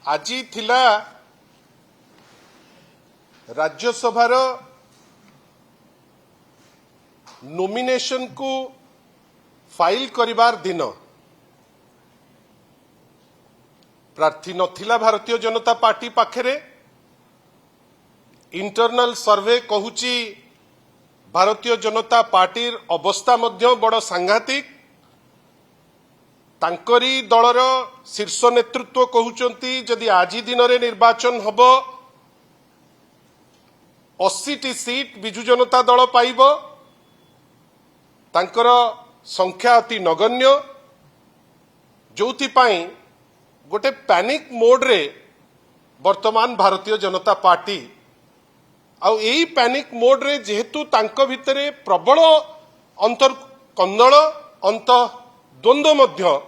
आज थिला राज्यसभार नोमिनेशन को फाइल करिवार दिन प्रार्थी नथिला भारतीय जनता पार्टी पाखरे इंटरनल सर्वे कहूची भारतीय जनता पार्टी अवस्था मध्य बड़ सांघातिक तांकरी दलर शीर्ष नेतृत्व कहउचंती जदि आज दिन रे निर्वाचन हब 80 सीट बिजु जनता दल पाइब तांकर संख्या अति नगण्य जोथि पाई गोटे पैनिक मोड रे वर्तमान भारतीय जनता पार्टी आउ एई पैनिक मोड रे जेहेतु तांको भितरे प्रबल अंतर कंदल अंत द्वंद्व मध्य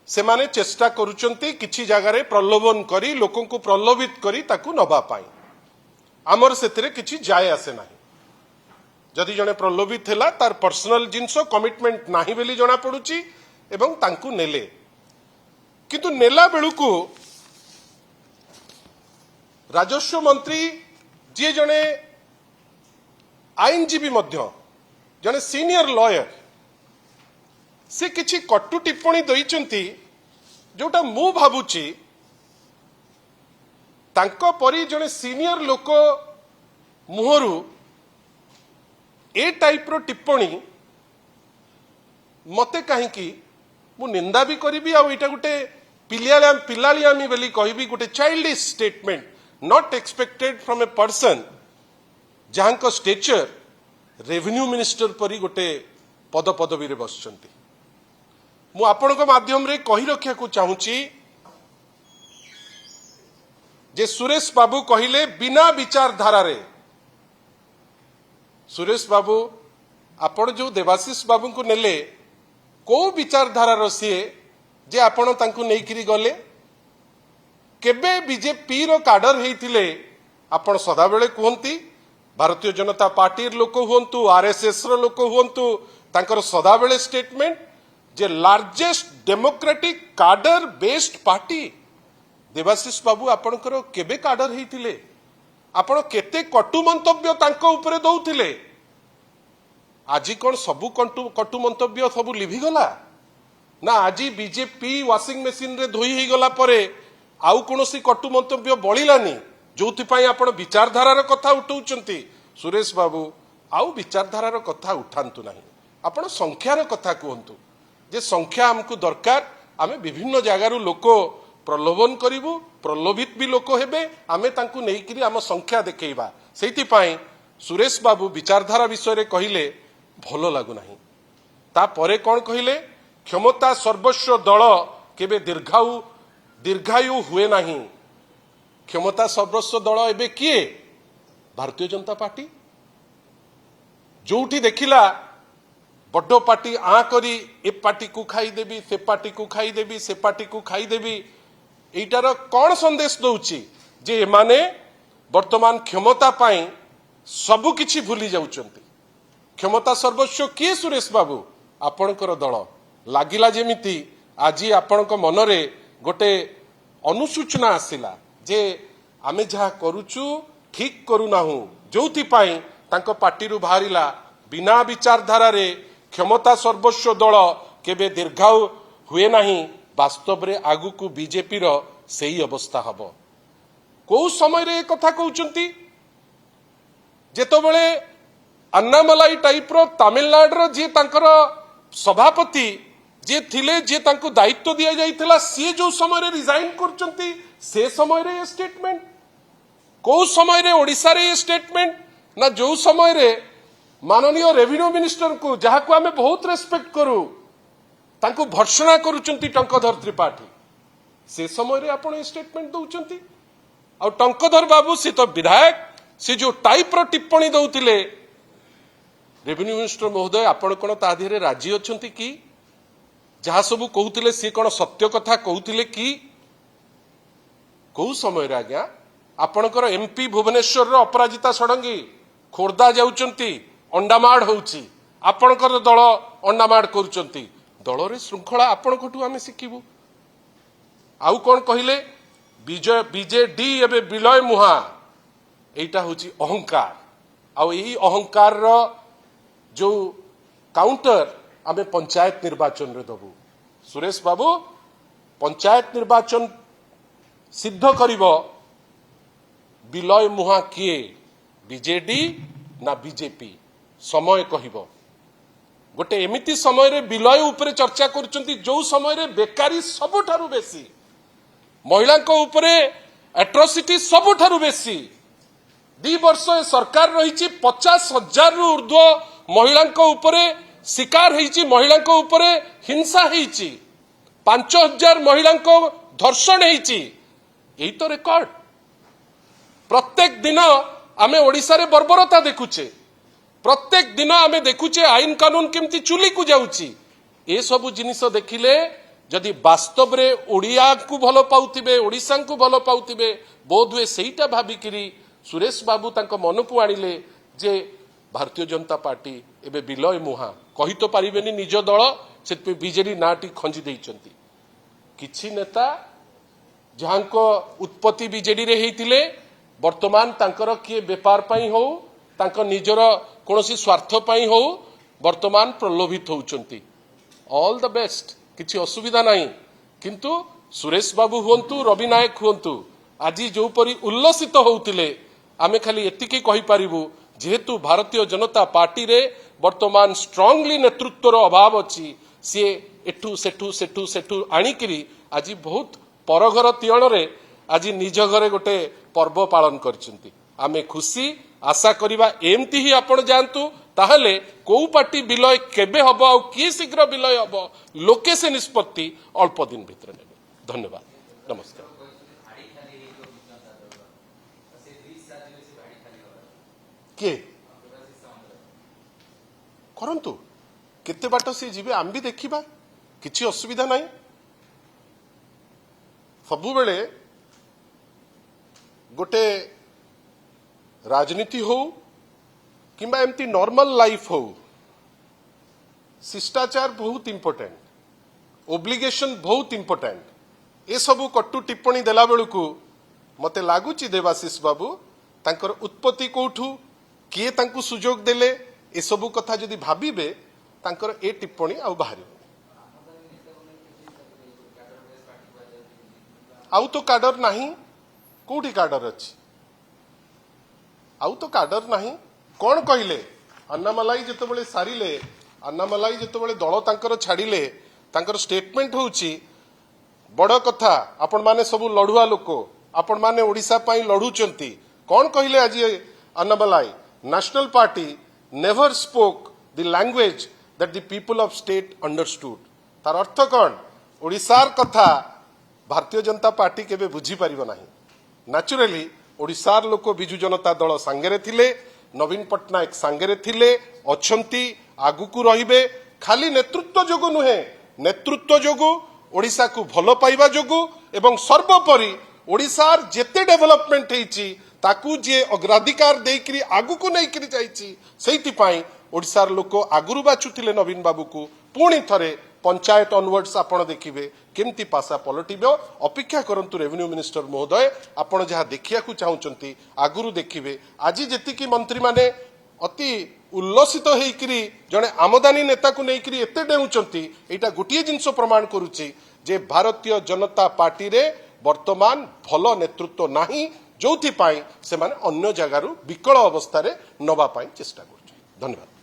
से माने चेष्टा करुचंती किछि जगारे प्रलोभन करी लोकों को प्रलोभित करी ताकू नबा पाई आमर सेतिरे किछि जाय आसे नाही जदि जने प्रलोभित हैला तार पर्सनल जिंसो कमिटमेंट नाही बेली जणा पडुची एवं तांकू नेले किंतु नेला बेलुकू राजस्व मंत्री जी जने आईनजीवी मध्य जने सीनियर लॉयर से किछि कटु टिप्पणी दैचंती जोटा मु भाबुची तांको परी जने सीनियर लोक मुहरु ए टाइप रो टिप्पणी मते काहे की मु निंदा भी करिबी आ एटा गुटे पिलालियामी बेली कहबी गुटे childish statement not expected from a person जहां स्टेचर रेवेन्यू मिनिस्टर परी गोटे पद पदवी रे बसचंती मु आपनको माध्यम रे कहि रखिया को चाहूची जे सुरेश बाबू कहिले बिना विचारधारा रे सुरेश बाबू आपण जो देवाशीष बाबू को नेले को विचारधारा रसीए जे आपण तांकु नेइकिरी गले केबे बीजेपी रो काडर हेइथिले आपण सदा बेले कहंती भारतीय जनता पार्टी लोक हुंतु आरएसएस रो लोक हुंतु तांकर सदा बेले स्टेटमेंट जे largest democratic cadre based party Debashish Babu आपणकर केबे काडर हेइथिले आपण केते कटु मंतव्य तांको ऊपर दउथिले आजी कोन सबु कटु मंतव्य सबु लिभि गला ना आजी बीजेपी वाशिंग मशीन रे धोई ही गला परे आउ कोनोसी कटु मंतव्य बळिलानी जोथि पई आपण विचारधारार कथा उठौचंती सुरेश बाबू आउ विचारधारार कथा उठांतु नाही आपण संख्यार कथा कहंतु जे संख्या हमकु दरकार आमे विभिन्न जगारू लोक प्रलोभन करिवु प्रलोभित भी लोक हेबे आमे तांकु नेइकिरी आम संख्या देखेइबा सेति पई सुरेश बाबू विचारधारा विषय रे कहिले भलो लागु नाही ता परे कोन कहिले क्षमता सर्वस्व दल केबे दीर्घायु हुए नहीं क्षमता सर्वस्व दल एबे किए भारतीय जनता पार्टी जोठी देखिला बड्डो पार्टी आ करी ए पार्टी को खाईदेवी से पार्टी को खाईदेवी से पार्टी को खाईदेवी एटार कौन संदेश दौची जे माने वर्तमान क्षमता पाई सबु किछि भूली जाउचंती क्षमता सर्वस्व किए सुरेश बाबू आपणकर दल लागिला जेमिति आजी आपणक मनरे गोटे अनुसूचना आसिला जे आमे जहा करूचु ठीक करू नाहु जोथि पाई तांको पार्टी रु बाहरिला बिना विचारधारा रे क्षमता सर्वस्व दल केबे दीर्घायु हुए नहीं वास्तव रे आगु को बीजेपी रो सही अवस्था हबो को समय रे कथा कहउचंती जेतो बेले अन्नामलाई टाइप रो तमिलनाडु रो जे तांकर सभापति जे थिले जे तांको दायित्व दिया जाइथिला सी जो समय रे रिजाइन करचंती से समय रे स्टेटमेंट को समय रे ओडिसा रे स्टेटमेंट ना जो समय रे माननीय रेवेन्यू मिनिस्टर को जहा को आमे बहुत रेस्पेक्ट करू तांको भर्सना करूचंती टंकधर त्रिपाठी से समय रे आपण स्टेटमेंट दउचंती आ टंकधर बाबू से तो विधायक से जो टाइप रो टिप्पणी दउतिले रेवेन्यू मिनिस्टर महोदय आपण कोन ता धीरे राजी अछंती की जहा सबु कहउतिले से कोन सत्य कथा कहउतिले की को समय रे आज्ञा आपणकर एमपी भुवनेश्वर रो अपराजिता षडंगी खोर्धा जाउचंती अंडामाड़ होउची आपणकर दल अंडामाड़ करूचंती दल रे श्रृंखला आपणकठू आमे शिखिबु आउ कौन कहले बीजेडी एवं विलय मुहा एटा होची अहंकार आउ यही अहंकार जो काउंटर आमे पंचायत निर्वाचन रे दबु सुरेश बाबू पंचायत निर्वाचन सिद्ध करिवो विलय मुहा किए बीजेडी ना बीजेपी समय कहिबो गोटे एमिति समय रे विलय उपरे चर्चा करुचंती जो समय रे बेकारी सबुठारु बेसी महिला को उपरे एट्रोसिटी सबुठारु बेसी 2 वर्ष सरकार रही 50,000 रु ऊर्ध्व महिला उपरे शिकार होईची महिला उपरे हिंसा होईची 5,000 महिला धर्षण होईची यही तो रेकर्ड प्रत्येक दिन आमे ओडिसा रे बर्बरता देखुचे प्रत्येक दिन आमे देखुचे आईन कानून केमती चुली को जाउची ए सब जिनिस देखिले जदि वास्तव रे ओडिया को भलो पाउथिबे ओडिसा को भलो पाउथिबे बोधवे सेईटा भाबिकिरी सुरेश बाबू तांको मनकु आनिले जे भारतीय जनता पार्टी एबे विलय मुहा कहि तो पारिबेनी निज दल से बीजेडी नाटी खंजी देइचंती किछि नेता जहांको उत्पत्ति बीजेडी रे हेइतिले वर्तमान तांकर किए व्यापार पई हो तांको निजर कोनोसी स्वार्थ पई हो वर्तमान प्रलोभित होउचंती ऑल द बेस्ट किछि असुविधा नाही किंतु सुरेश बाबू हुंतु रवि नायक हुंतु आज जो परी उल्लसित होउतिले आमे खाली एतिकी कहि पारिबु जेहेतु भारतीय जनता पार्टी रे वर्तमान स्ट्रांगली नेतृत्वर अभाव अछि सी एठू सेठू सेठू सेठू आनिकिरी आज बहुत परघर तियण रे आज निज घरे गोटे पर्व पालन करछंती आमे खुशी आशा करिबा एमती ही आपण जानतु ताहले को पार्टी विलय केबे हबो आ की शीघ्र विलय हबो लोके से निष्पत्ति अल्प दिन भितर नेबे धन्यवाद नमस्कार के करंतु केते बाट से जीवे आम भी देखिबा किछि असुविधा नाही सबु बेले गोटे राजनीति हो किंबा एमती नॉर्मल लाइफ हो शिष्टाचार बहुत इंपोर्टेंट ओब्लिगेशन बहुत इंपोर्टेंट ए सबु कट्टु टिप्पणी देला बेलू मते लागुची देवाशीष बाबू तांकर उत्पत्ति कोठू किए तांकु सुजोग देले ए सबु कथा जदि भाबिबे तांकर ए टिप्पणी आउ बाहरी आउ तो काडर नाही कोठी काडर अछि आउ तो काडर नाही कौन कहले अन्नामलाई जेतबेले सारिले अन्नामलाई जेतबेले दल तांकर छाडिले तांकर स्टेटमेंट होउची बड़ कथा आपण माने सबु लढुआ लोक आपण माने ओडिसा पई लढुचंती कौन कहले आज Annamalai national party never spoke the language that the people of state understood तार अर्थ कौन ओडिसार कथा भारतीय जनता पार्टी केबे बुझी परिबो नाही नेचुरली ओडिसार लोक बिजु जनता दल सांगरे थिले नवीन पट्टनायक सांगरे थिले अछंती आगुकू रहिबे खाली नेतृत्व जोगु नुहे नेतृत्व जोगु ओडिसा को भलो पाइबा जोगु एवं सर्वोपरि ओडिसार जेते डेवलपमेंट हेची ताकू जे अग्राधिकार देइकरी आगुकू नैकरी जाईची सेति पई ओडिसार लोक आगुरु बाचुथिले नवीन बाबू को पुणी थरे पंचायत ऑनवर्ड्स आपण देखिबे केमती पासा पलटिबो अपेक्षा करंतु रेवेन्यू मिनिस्टर महोदय आपण जहा देखिया को चाहुचंती आगुरु देखिबे आज जेतिकी मंत्री माने अति उल्लसित हेकरी जने आमदानी नेता को नेकरी एते डेउचंती एटा गोटिए जिंस प्रमाण करूची जे भारतीय जनता पार्टी रे वर्तमान भलो नेतृत्व नाही जोथि पाई से माने अन्य जगारु विकल अवस्था रे नबा पाई चेष्टा करछ धन्यवाद।